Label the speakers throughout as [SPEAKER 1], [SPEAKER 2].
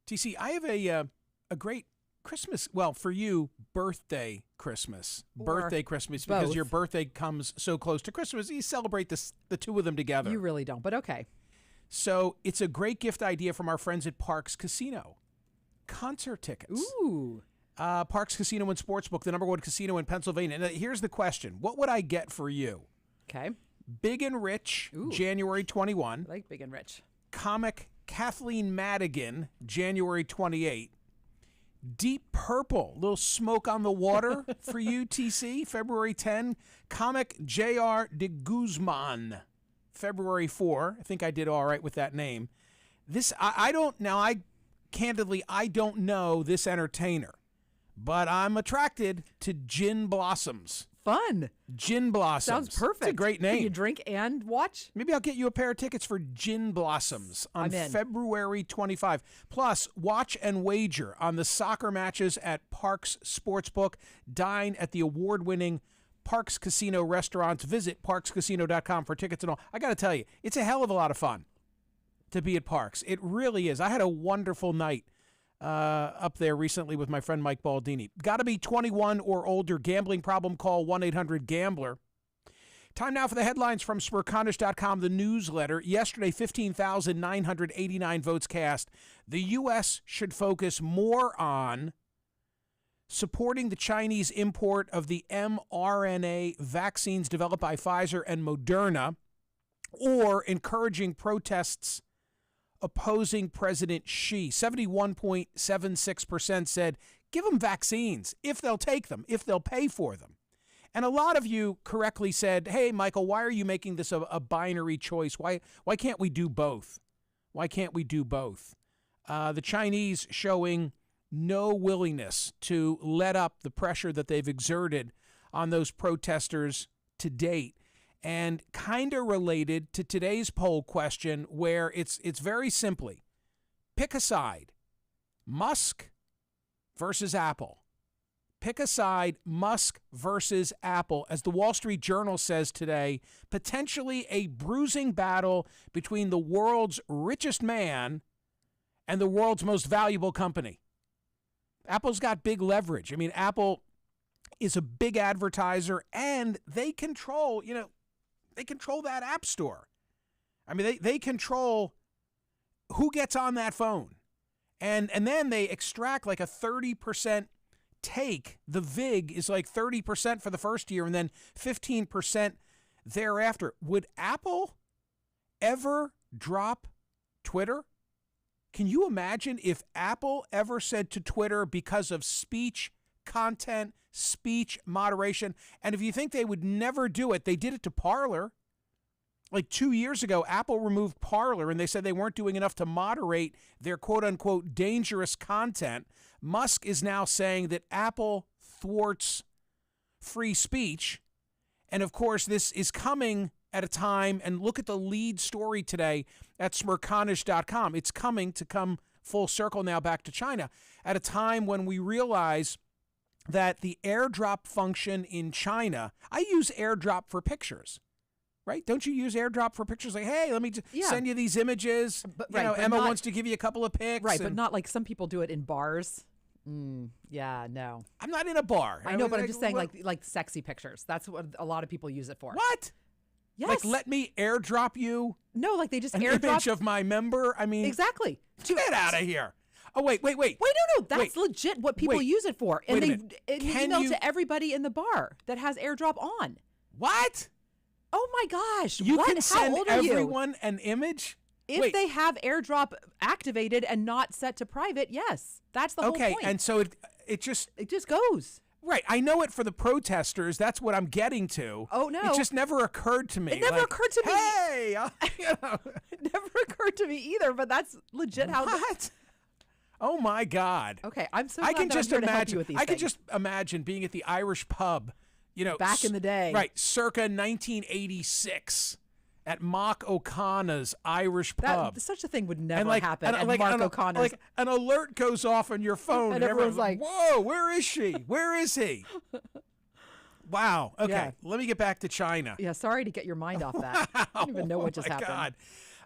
[SPEAKER 1] TC, I have a great Christmas, well, for you, birthday Christmas. Birthday Christmas, because
[SPEAKER 2] both.
[SPEAKER 1] your birthday comes so close to Christmas. You celebrate the two of them together.
[SPEAKER 2] You really don't, but okay.
[SPEAKER 1] So it's a great gift idea from our friends at Parks Casino. Concert tickets.
[SPEAKER 2] Ooh.
[SPEAKER 1] Parks Casino and Sportsbook, the #1 casino in Pennsylvania. Now, here's the question. What would I get for you?
[SPEAKER 2] Okay.
[SPEAKER 1] Big and Rich,
[SPEAKER 2] Ooh.
[SPEAKER 1] January 21.
[SPEAKER 2] I like Big and Rich.
[SPEAKER 1] Comic Kathleen Madigan, January 28. Deep Purple, little Smoke on the Water for you, TC, February 10. Comic J.R. de Guzman, February 4. I think I did all right with that name. Candidly, I don't know this entertainer, but I'm attracted to Gin Blossoms.
[SPEAKER 2] Fun.
[SPEAKER 1] Gin Blossoms.
[SPEAKER 2] Sounds perfect.
[SPEAKER 1] It's a great name.
[SPEAKER 2] Can you drink and watch?
[SPEAKER 1] Maybe I'll get you a pair of tickets for Gin Blossoms on February 25. Plus, watch and wager on the soccer matches at Parks Sportsbook. Dine at the award-winning Parks Casino restaurants. Visit parkscasino.com for tickets and all. I got to tell you, it's a hell of a lot of fun to be at Parks. It really is. I had a wonderful night up there recently with my friend Mike Baldini. Got to be 21 or older. Gambling problem, call 1-800-GAMBLER. Time now for the headlines from Smerconish.com, the newsletter. Yesterday, 15,989 votes cast. The U.S. should focus more on supporting the Chinese import of the mRNA vaccines developed by Pfizer and Moderna, or encouraging protests opposing President Xi. 71.76% said, give them vaccines, if they'll take them, if they'll pay for them. And a lot of you correctly said, hey, Michael, why are you making this a binary choice? Why can't we do both? Why can't we do both? The Chinese showing no willingness to let up the pressure that they've exerted on those protesters to date. And kind of related to today's poll question, where it's very simply, pick a side, Musk versus Apple. Pick a side, Musk versus Apple. As the Wall Street Journal says today, potentially a bruising battle between the world's richest man and the world's most valuable company. Apple's got big leverage. I mean, Apple is a big advertiser, and they control, they control that app store. I mean, they control who gets on that phone. And then they extract like a 30% take. The VIG is like 30% for the first year and then 15% thereafter. Would Apple ever drop Twitter? Can you imagine if Apple ever said to Twitter, because of speech, content, speech moderation, and if you think they would never do it, they did it to Parler. Like 2 years ago, Apple removed Parler, and they said they weren't doing enough to moderate their quote-unquote dangerous content. Musk is now saying that Apple thwarts free speech. And of course, this is coming at a time, and look at the lead story today at Smerconish.com. It's come full circle now back to China at a time when we realize that the airdrop function in China, I use airdrop for pictures, right? Don't you use airdrop for pictures? Like, hey, let me send you these images. But Emma wants to give you a couple of pics.
[SPEAKER 2] Right, but not like some people do it in bars. Yeah, no.
[SPEAKER 1] I'm not in a bar.
[SPEAKER 2] I know, but I'm just saying like sexy pictures. That's what a lot of people use it for.
[SPEAKER 1] What?
[SPEAKER 2] Yes.
[SPEAKER 1] Like, let me airdrop you?
[SPEAKER 2] No, like they just
[SPEAKER 1] an image of my member? I mean.
[SPEAKER 2] Exactly.
[SPEAKER 1] Get out of here. Oh, wait.
[SPEAKER 2] No. That's legit what people use it for. And they email to everybody in the bar that has airdrop on.
[SPEAKER 1] What?
[SPEAKER 2] Oh, my gosh.
[SPEAKER 1] You
[SPEAKER 2] what?
[SPEAKER 1] can send
[SPEAKER 2] How old are
[SPEAKER 1] everyone an image?
[SPEAKER 2] If they have airdrop activated and not set to private, yes. That's the whole point.
[SPEAKER 1] Okay, and so it just
[SPEAKER 2] goes.
[SPEAKER 1] Right. I know it for the protesters. That's what I'm getting to.
[SPEAKER 2] Oh, no.
[SPEAKER 1] It just never occurred to me.
[SPEAKER 2] It never occurred to me.
[SPEAKER 1] Hey!
[SPEAKER 2] It never occurred to me either, but that's legit how...
[SPEAKER 1] What? Oh, my God.
[SPEAKER 2] Okay, I'm so glad that I'm here to help you with these things.
[SPEAKER 1] I can just imagine being at the Irish pub,
[SPEAKER 2] back in the day.
[SPEAKER 1] Right, circa 1986. At Mark O'Connor's Irish pub.
[SPEAKER 2] Such a thing would never happen at Mark O'Connor's.
[SPEAKER 1] Like an alert goes off on your phone.
[SPEAKER 2] And everyone's like,
[SPEAKER 1] whoa, where is she? Where is he? Wow. Okay, Let me get back to China.
[SPEAKER 2] Yeah, sorry to get your mind off that. I don't even know what just happened.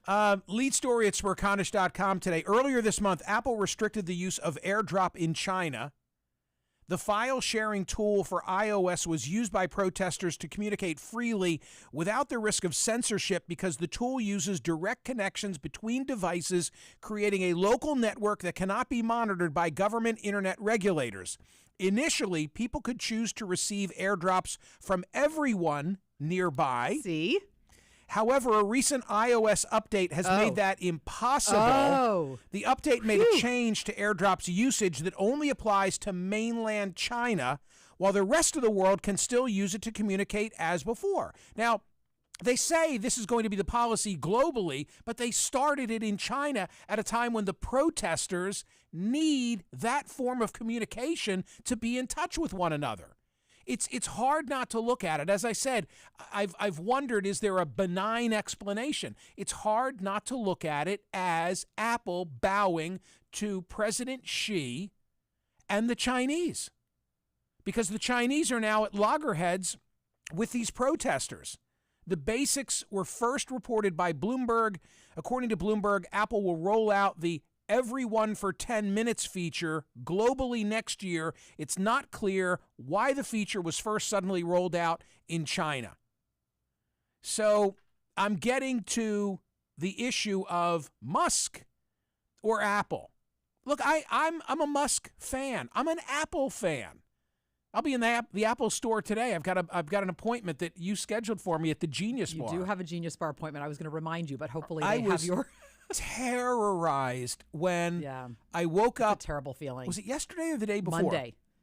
[SPEAKER 1] Lead story at Smerconish.com today. Earlier this month, Apple restricted the use of AirDrop in China. The file-sharing tool for iOS was used by protesters to communicate freely without the risk of censorship because the tool uses direct connections between devices, creating a local network that cannot be monitored by government internet regulators. Initially, people could choose to receive airdrops from everyone nearby.
[SPEAKER 2] See?
[SPEAKER 1] However, a recent iOS update has made that impossible. The update made a change to AirDrop's usage that only applies to mainland China, while the rest of the world can still use it to communicate as before. Now, they say this is going to be the policy globally, but they started it in China at a time when the protesters need that form of communication to be in touch with one another. It's hard not to look at it. As I said, I've wondered, is there a benign explanation? It's hard not to look at it as Apple bowing to President Xi and the Chinese, because the Chinese are now at loggerheads with these protesters. The basics were first reported by Bloomberg. According to Bloomberg, Apple will roll out the Everyone for 10 Minutes feature globally next year. It's not clear why the feature was first suddenly rolled out in China. So I'm getting to the issue of Musk or Apple. Look, I'm a Musk fan. I'm an Apple fan. I'll be in the Apple store today. I've got an appointment that you scheduled for me at the Genius Bar.
[SPEAKER 2] You do have a Genius Bar appointment. I was going to remind you, but hopefully they have your...
[SPEAKER 1] terrorized when I woke up.
[SPEAKER 2] It's a terrible feeling.
[SPEAKER 1] Was it yesterday or the day before?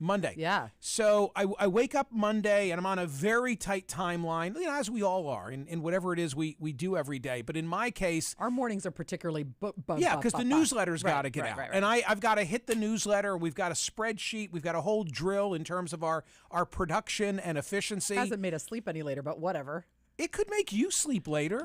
[SPEAKER 1] Monday.
[SPEAKER 2] Yeah.
[SPEAKER 1] So I wake up Monday and I'm on a very tight timeline, as we all are in whatever it is we do every day. But in my case,
[SPEAKER 2] our mornings are particularly
[SPEAKER 1] because the newsletter's got to get out. Right. And I've got to hit the newsletter. We've got a spreadsheet. We've got a whole drill in terms of our production and efficiency.
[SPEAKER 2] Hasn't made us sleep any later, but whatever.
[SPEAKER 1] It could make you sleep later.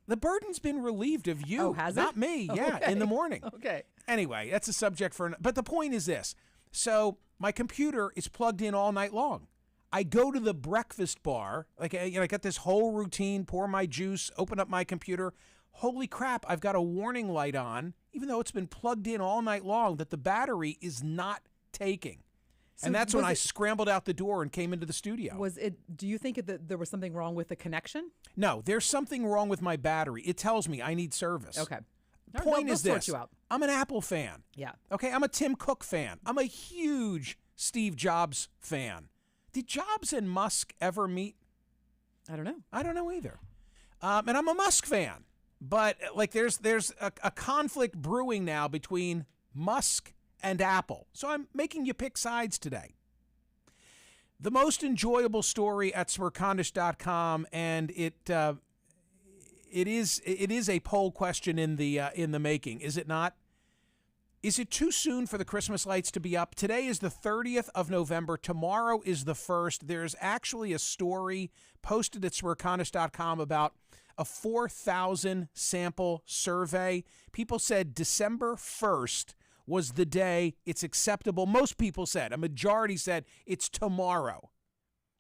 [SPEAKER 1] The burden's been relieved of you.
[SPEAKER 2] Oh, has it?
[SPEAKER 1] Not me. Yeah,
[SPEAKER 2] okay.
[SPEAKER 1] In the morning.
[SPEAKER 2] Okay.
[SPEAKER 1] Anyway, that's a subject for... But the point is this. So my computer is plugged in all night long. I go to the breakfast bar. I got this whole routine, pour my juice, open up my computer. Holy crap, I've got a warning light on, even though it's been plugged in all night long, that the battery is not taking. So and that's when I scrambled out the door and came into the studio.
[SPEAKER 2] Do you think that there was something wrong with the connection?
[SPEAKER 1] No, there's something wrong with my battery. It tells me I need service.
[SPEAKER 2] Okay.
[SPEAKER 1] Point is this.
[SPEAKER 2] Sort you out.
[SPEAKER 1] I'm an Apple fan.
[SPEAKER 2] Yeah.
[SPEAKER 1] Okay, I'm a Tim Cook fan. I'm a huge Steve Jobs fan. Did Jobs and Musk ever meet?
[SPEAKER 2] I don't know.
[SPEAKER 1] I don't know either. And I'm a Musk fan. But there's a conflict brewing now between Musk and Apple. So I'm making you pick sides today. The most enjoyable story at Smerconish.com, and it is a poll question in the making, is it not? Is it too soon for the Christmas lights to be up? Today is the 30th of November. Tomorrow is the 1st. There's actually a story posted at Smerconish.com about a 4,000 sample survey. People said December 1st was the day it's acceptable. Most people said, a majority said, it's tomorrow.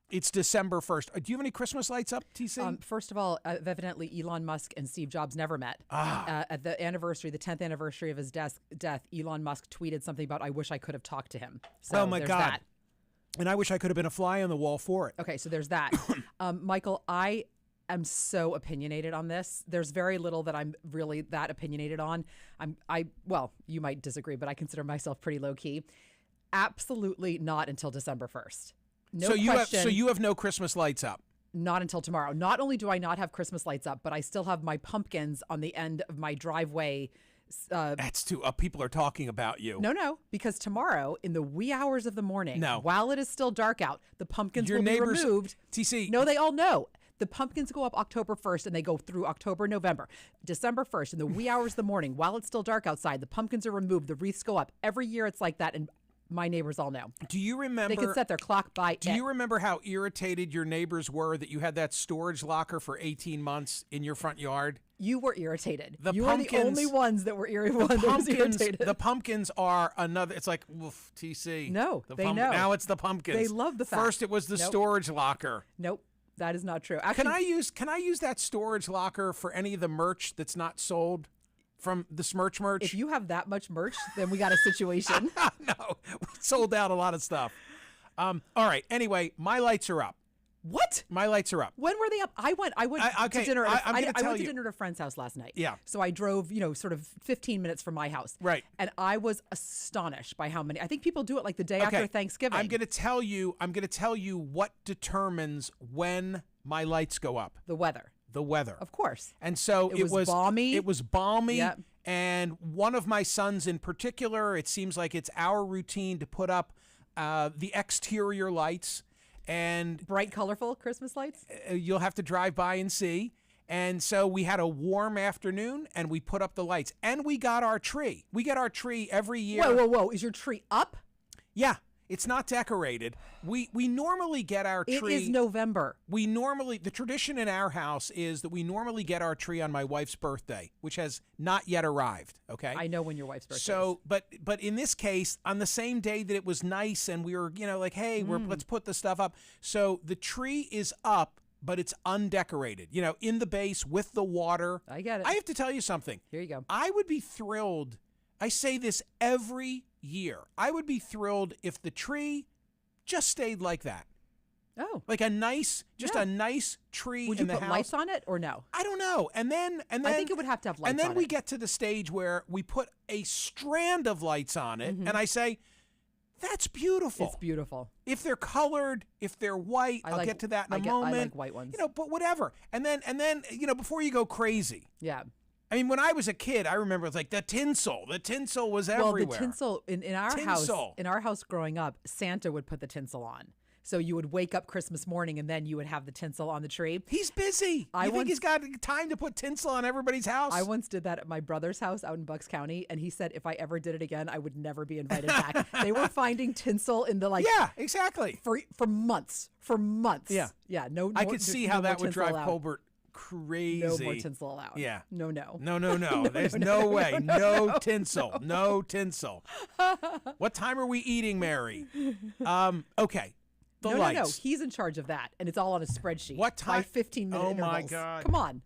[SPEAKER 1] It's December 1st. Do you have any Christmas lights up, TC?
[SPEAKER 2] First of all, evidently Elon Musk and Steve Jobs never met. At the 10th anniversary of his death, Elon Musk tweeted something about, I wish I could have talked to him. So
[SPEAKER 1] oh, my God.
[SPEAKER 2] That.
[SPEAKER 1] And I wish I could have been a fly on the wall for it.
[SPEAKER 2] Okay, so there's that. Michael, I am so opinionated on this. There's very little that I'm really that opinionated on. Well, you might disagree, but I consider myself pretty low key. Absolutely not until December 1st. No question.
[SPEAKER 1] So you have no Christmas lights up?
[SPEAKER 2] Not until tomorrow. Not only do I not have Christmas lights up, but I still have my pumpkins on the end of my driveway.
[SPEAKER 1] That's too. People are talking about you.
[SPEAKER 2] No, because tomorrow, in the wee hours of the morning, while it is still dark out, the pumpkins will be removed.
[SPEAKER 1] TC.
[SPEAKER 2] No, they all know. The pumpkins go up October 1st, and they go through October, November. December 1st, in the wee hours of the morning, while it's still dark outside, the pumpkins are removed. The wreaths go up. Every year it's like that, and my neighbors all know.
[SPEAKER 1] Do you remember?
[SPEAKER 2] They can set their clock by
[SPEAKER 1] Do you remember how irritated your neighbors were that you had that storage locker for 18 months in your front yard?
[SPEAKER 2] You were irritated.
[SPEAKER 1] You
[SPEAKER 2] were the only ones that were irritated.
[SPEAKER 1] The pumpkins are another. It's like, oof, TC.
[SPEAKER 2] No, they know.
[SPEAKER 1] Now it's the pumpkins.
[SPEAKER 2] They love the fact.
[SPEAKER 1] First it was the storage locker.
[SPEAKER 2] Nope. That is not true. Actually,
[SPEAKER 1] Can I use that storage locker for any of the merch that's not sold from the Smerch merch?
[SPEAKER 2] if you have that much merch, then we got a situation.
[SPEAKER 1] No, we sold out a lot of stuff. All right. Anyway, my lights are up.
[SPEAKER 2] What?
[SPEAKER 1] My lights are up.
[SPEAKER 2] When were they up? I went
[SPEAKER 1] okay,
[SPEAKER 2] to dinner.
[SPEAKER 1] I'm gonna
[SPEAKER 2] I
[SPEAKER 1] tell
[SPEAKER 2] went to
[SPEAKER 1] you.
[SPEAKER 2] dinner at a friend's house last night.
[SPEAKER 1] Yeah.
[SPEAKER 2] So I drove, sort of 15 minutes from my house.
[SPEAKER 1] Right.
[SPEAKER 2] And I was astonished by how many. I think people do it like the day after Thanksgiving.
[SPEAKER 1] I'm going to tell you what determines when my lights go up.
[SPEAKER 2] The weather.
[SPEAKER 1] The weather.
[SPEAKER 2] Of course.
[SPEAKER 1] And so
[SPEAKER 2] It was balmy.
[SPEAKER 1] It was balmy.
[SPEAKER 2] Yep.
[SPEAKER 1] And one of my sons in particular, it seems like it's our routine to put up the exterior lights. And
[SPEAKER 2] Bright, colorful Christmas lights.
[SPEAKER 1] you'll have to drive by and see. And so we had a warm afternoon and we put up the lights and we got our tree. We get our tree every year.
[SPEAKER 2] Whoa. Is your tree up?
[SPEAKER 1] Yeah. It's not decorated. We normally get our tree.
[SPEAKER 2] It is November.
[SPEAKER 1] The tradition in our house is that we normally get our tree on my wife's birthday, which has not yet arrived. Okay.
[SPEAKER 2] I know when your wife's birthday is.
[SPEAKER 1] So, but in this case, on the same day that it was nice and we were, like, hey, let's put the stuff up. So the tree is up, but it's undecorated, in the base with the water.
[SPEAKER 2] I get it.
[SPEAKER 1] I have to tell you something.
[SPEAKER 2] Here you go.
[SPEAKER 1] I would be thrilled. I say this every year. I would be thrilled if the tree just stayed like that.
[SPEAKER 2] Oh.
[SPEAKER 1] Like a nice tree
[SPEAKER 2] Would
[SPEAKER 1] in
[SPEAKER 2] you
[SPEAKER 1] the
[SPEAKER 2] put
[SPEAKER 1] house.
[SPEAKER 2] lights on it or no?
[SPEAKER 1] I don't know. And then
[SPEAKER 2] I think it would have to have lights
[SPEAKER 1] and then
[SPEAKER 2] on
[SPEAKER 1] we
[SPEAKER 2] it.
[SPEAKER 1] get to the stage where we put a strand of lights on it, and I say, that's beautiful.
[SPEAKER 2] It's beautiful.
[SPEAKER 1] If they're colored, if they're white, I'll get to that in a moment.
[SPEAKER 2] I like white ones.
[SPEAKER 1] But whatever. And then before you go crazy.
[SPEAKER 2] Yeah.
[SPEAKER 1] I mean, when I was a kid, I remember it's like the tinsel. The tinsel was everywhere.
[SPEAKER 2] Well, the tinsel in our house growing up, Santa would put the tinsel on. So you would wake up Christmas morning and then you would have the tinsel on the tree.
[SPEAKER 1] He's busy. You think he's got time to put tinsel on everybody's house?
[SPEAKER 2] I once did that at my brother's house out in Bucks County, and he said if I ever did it again, I would never be invited back. They were finding tinsel in the
[SPEAKER 1] Yeah, exactly.
[SPEAKER 2] For months. For months.
[SPEAKER 1] Yeah.
[SPEAKER 2] Yeah. No.
[SPEAKER 1] I could see how that would drive
[SPEAKER 2] allowed.
[SPEAKER 1] Colbert crazy.
[SPEAKER 2] No more tinsel allowed.
[SPEAKER 1] Yeah.
[SPEAKER 2] No.
[SPEAKER 1] No. There's no way. No tinsel. No tinsel. What time are we eating, Mary? Okay. The lights.
[SPEAKER 2] No. He's in charge of that, and it's all on a spreadsheet.
[SPEAKER 1] What time?
[SPEAKER 2] By 15-minute intervals.
[SPEAKER 1] Oh my God.
[SPEAKER 2] Come on.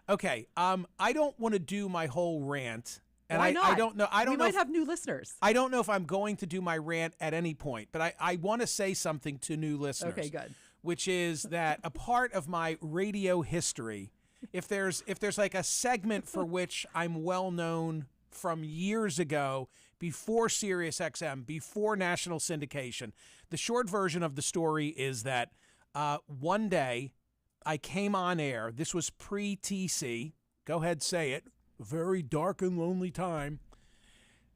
[SPEAKER 1] Okay. I don't want to do my whole rant. And
[SPEAKER 2] Why not?
[SPEAKER 1] I don't know.
[SPEAKER 2] We might have new listeners.
[SPEAKER 1] I don't know if I'm going to do my rant at any point, but I want to say something to new listeners.
[SPEAKER 2] Okay, good.
[SPEAKER 1] Which is that a part of my radio history, if there's like a segment for which I'm well known from years ago, before SiriusXM, before national syndication, the short version of the story is that one day I came on air. This was pre-TC. Go ahead, say it. A very dark and lonely time.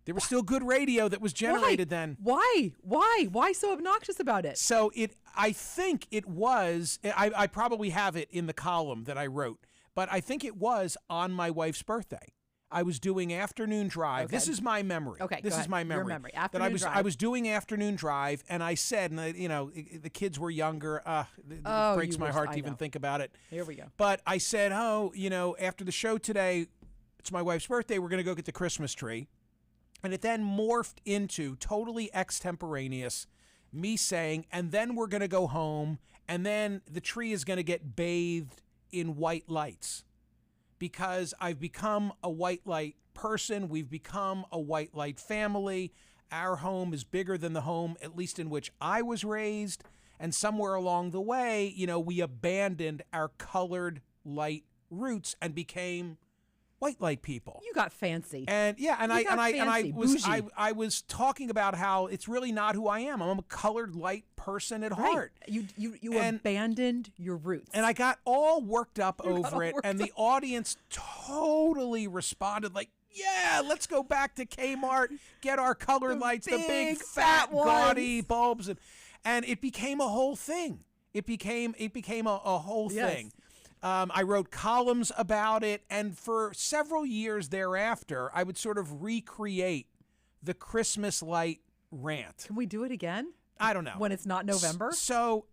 [SPEAKER 1] There was still good radio that was generated then.
[SPEAKER 2] Why? Why so obnoxious about it?
[SPEAKER 1] So I think it was, I probably have it in the column that I wrote, but I think it was on my wife's birthday. I was doing afternoon drive.
[SPEAKER 2] Okay.
[SPEAKER 1] This is my memory.
[SPEAKER 2] Okay,
[SPEAKER 1] this
[SPEAKER 2] go
[SPEAKER 1] is
[SPEAKER 2] ahead.
[SPEAKER 1] my memory.
[SPEAKER 2] Your memory.
[SPEAKER 1] That
[SPEAKER 2] Afternoon drive.
[SPEAKER 1] I was doing afternoon drive, and I said, and the kids were younger. It breaks my heart to even think about it.
[SPEAKER 2] Here we go.
[SPEAKER 1] But I said, after the show today, it's my wife's birthday. We're going to go get the Christmas tree. And it then morphed into totally extemporaneous me saying, and then we're going to go home, and then the tree is going to get bathed in white lights. Because I've become a white light person. We've become a white light family. Our home is bigger than the home, at least in which I was raised. And somewhere along the way, we abandoned our colored light roots and became white light people.
[SPEAKER 2] You got fancy.
[SPEAKER 1] And yeah, I was talking about how it's really not who I am. I'm a colored light person at heart.
[SPEAKER 2] You abandoned your roots.
[SPEAKER 1] And I got all worked up over it, and the audience totally responded like, yeah, let's go back to Kmart, get our colored lights, the big fat gaudy bulbs, and it became a whole thing. It became a whole thing. I wrote columns about it, and for several years thereafter, I would sort of recreate the Christmas light rant.
[SPEAKER 2] Can we do it again?
[SPEAKER 1] I don't know.
[SPEAKER 2] When it's not November?
[SPEAKER 1] So,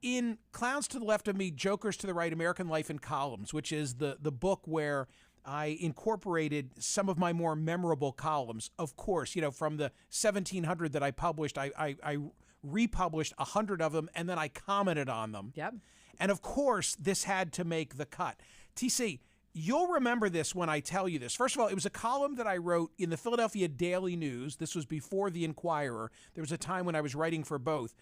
[SPEAKER 1] in Clowns to the Left of Me, Jokers to the Right, American Life in Columns, which is the book where I incorporated some of my more memorable columns. Of course, from the 1,700 that I published, I republished 100 of them, and then I commented on them.
[SPEAKER 2] Yep.
[SPEAKER 1] And of course, this had to make the cut. TC, you'll remember this when I tell you this. First of all, it was a column that I wrote in the Philadelphia Daily News. This was before the Inquirer. There was a time when I was writing for both.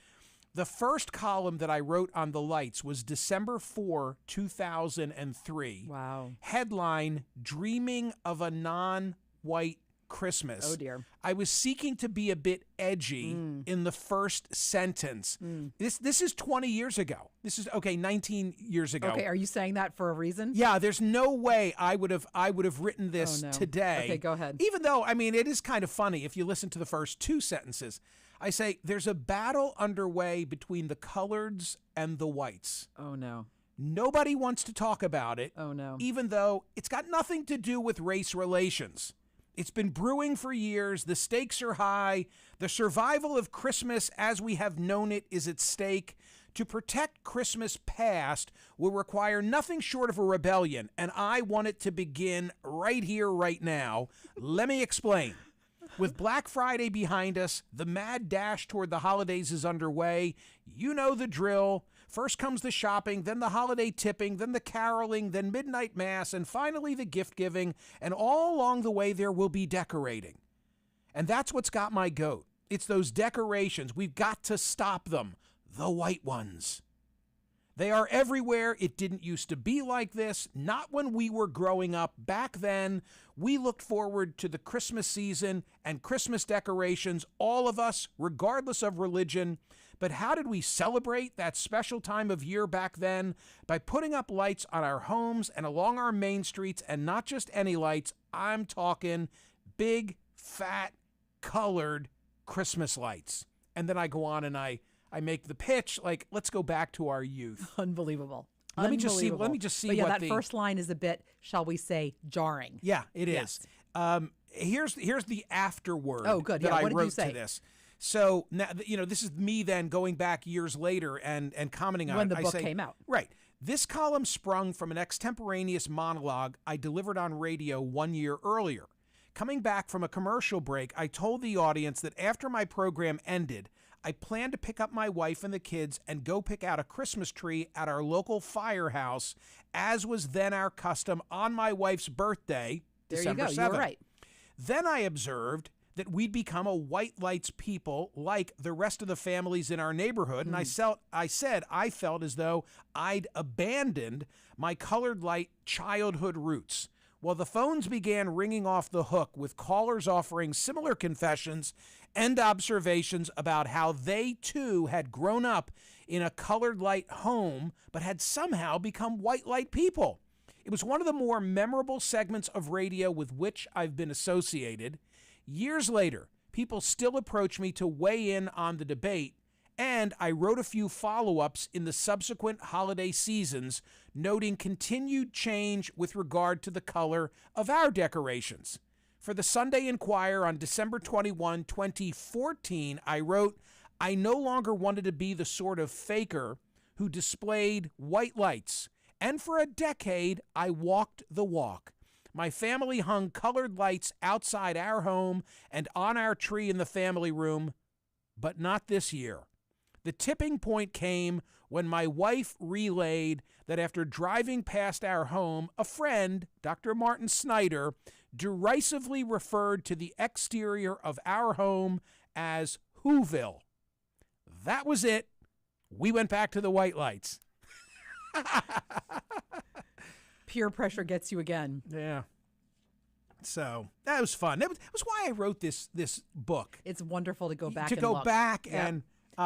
[SPEAKER 1] The first column that I wrote on the lights was December 4, 2003.
[SPEAKER 2] Wow.
[SPEAKER 1] Headline, Dreaming of a Non-White Christmas.
[SPEAKER 2] Oh, dear.
[SPEAKER 1] I was seeking to be a bit edgy in the first sentence. This is 20 years ago. This is, 19 years ago.
[SPEAKER 2] Okay, are you saying that for a reason?
[SPEAKER 1] Yeah, there's no way I would have written this today.
[SPEAKER 2] Okay, go ahead.
[SPEAKER 1] Even though, it is kind of funny if you listen to the first two sentences. I say, there's a battle underway between the coloreds and the whites.
[SPEAKER 2] Oh, no.
[SPEAKER 1] Nobody wants to talk about it.
[SPEAKER 2] Oh, no.
[SPEAKER 1] Even though it's got nothing to do with race relations. It's been brewing for years. The stakes are high. The survival of Christmas as we have known it is at stake. To protect Christmas past will require nothing short of a rebellion, and I want it to begin right here, right now. Let me explain. With Black Friday behind us, the mad dash toward the holidays is underway. You know the drill. First comes the shopping, then the holiday tipping, then the caroling, then midnight mass, and finally the gift giving, and all along the way there will be decorating. And that's what's got my goat. It's those decorations. We've got to stop them. The white ones. They are everywhere. It didn't used to be like this. Not when we were growing up. Back then, we looked forward to the Christmas season and Christmas decorations, all of us, regardless of religion. But how did we celebrate that special time of year back then? By putting up lights on our homes and along our main streets, and not just any lights. I'm talking big, fat, colored Christmas lights. And then I go on and I make the pitch, like, let's go back to our youth.
[SPEAKER 2] Unbelievable.
[SPEAKER 1] Let me just see
[SPEAKER 2] but
[SPEAKER 1] what
[SPEAKER 2] that first line is a bit, shall we say, jarring.
[SPEAKER 1] Yeah, it is. Here's the afterword that I
[SPEAKER 2] what did you
[SPEAKER 1] wrote
[SPEAKER 2] say?
[SPEAKER 1] to this. So now, this is me then going back years later and commenting on
[SPEAKER 2] when
[SPEAKER 1] it.
[SPEAKER 2] the book came out.
[SPEAKER 1] Right. This column sprung from an extemporaneous monologue I delivered on radio 1 year earlier. Coming back from a commercial break, I told the audience that after my program ended, I planned to pick up my wife and the kids and go pick out a Christmas tree at our local firehouse, as was then our custom on my wife's birthday, December 7th.
[SPEAKER 2] You were right.
[SPEAKER 1] Then I observed that we'd become a white lights people like the rest of the families in our neighborhood, and I said I felt as though I'd abandoned my colored light childhood roots. Well, the phones began ringing off the hook with callers offering similar confessions and observations about how they too had grown up in a colored light home but had somehow become white light people. It was one of the more memorable segments of radio with which I've been associated. Years later, people still approach me to weigh in on the debate, and I wrote a few follow-ups in the subsequent holiday seasons, noting continued change with regard to the color of our decorations. For the Sunday Inquirer on December 21, 2014, I wrote, I no longer wanted to be the sort of faker who displayed white lights, and for a decade, I walked the walk. My family hung colored lights outside our home and on our tree in the family room, but not this year. The tipping point came when my wife relayed that after driving past our home, a friend, Dr. Martin Snyder, derisively referred to the exterior of our home as Whoville. That was it. We went back to the white lights.
[SPEAKER 2] Peer pressure gets you again.
[SPEAKER 1] Yeah. So that was fun. That was why I wrote this book.
[SPEAKER 2] It's wonderful to go back
[SPEAKER 1] and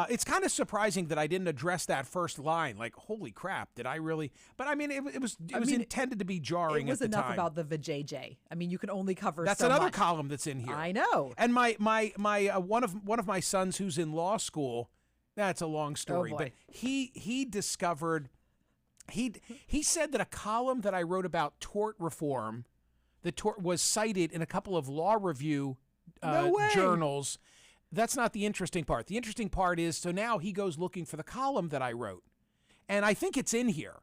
[SPEAKER 1] it's kind of surprising that I didn't address that first line. Like, holy crap, did I really? But I mean, it was intended to be jarring at the time.
[SPEAKER 2] It was enough about the vajayjay. I mean, you can only cover
[SPEAKER 1] that's
[SPEAKER 2] so
[SPEAKER 1] another
[SPEAKER 2] much.
[SPEAKER 1] column that's in here.
[SPEAKER 2] I know.
[SPEAKER 1] And my one of my sons who's in law school. That's a long story, but he discovered he said that a column that I wrote about tort reform, was cited in a couple of law review journals. That's not the interesting part. The interesting part is, so now he goes looking for the column that I wrote. And I think it's in here.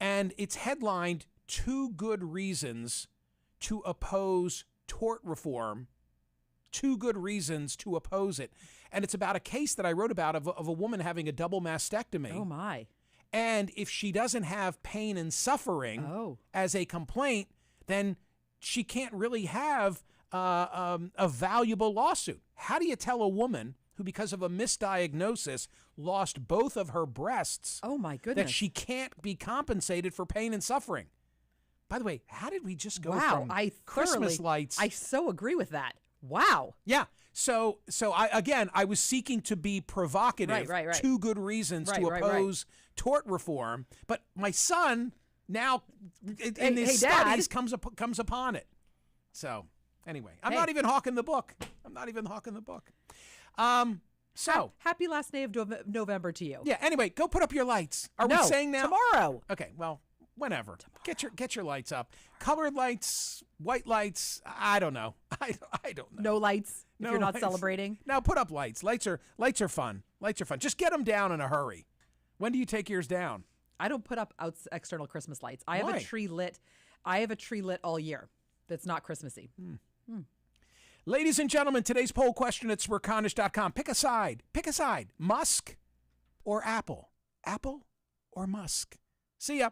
[SPEAKER 1] And it's headlined, 2 Good Reasons to Oppose Tort Reform two good reasons to oppose it. And it's about a case that I wrote about of a woman having a double mastectomy.
[SPEAKER 2] Oh, my.
[SPEAKER 1] And if she doesn't have pain and suffering as a complaint, then she can't really have a valuable lawsuit. How do you tell a woman who, because of a misdiagnosis, lost both of her breasts,
[SPEAKER 2] oh my goodness,
[SPEAKER 1] that she can't be compensated for pain and suffering? By the way, how did we just go from Christmas lights?
[SPEAKER 2] I so agree with that. Wow.
[SPEAKER 1] Yeah. So I was seeking to be provocative.
[SPEAKER 2] Right.
[SPEAKER 1] Two good reasons to oppose tort reform, but my son now in his studies comes upon it. So anyway, I'm not even hawking the book. So
[SPEAKER 2] happy last day of November to you.
[SPEAKER 1] Yeah. Anyway, go put up your lights. Are we saying now?
[SPEAKER 2] Tomorrow.
[SPEAKER 1] Okay. Well, whenever. Get your lights up. Colored lights, white lights. I don't know. I don't know.
[SPEAKER 2] No lights. If you're not celebrating.
[SPEAKER 1] Now put up lights. Lights are fun. Lights are fun. Just get them down in a hurry. When do you take yours down?
[SPEAKER 2] I don't put up external Christmas lights. I have a tree lit. I have a tree lit all year. That's not Christmassy.
[SPEAKER 1] Ladies and gentlemen, today's poll question at Smerconish.com. Pick a side. Musk or Apple? Apple or Musk? See ya.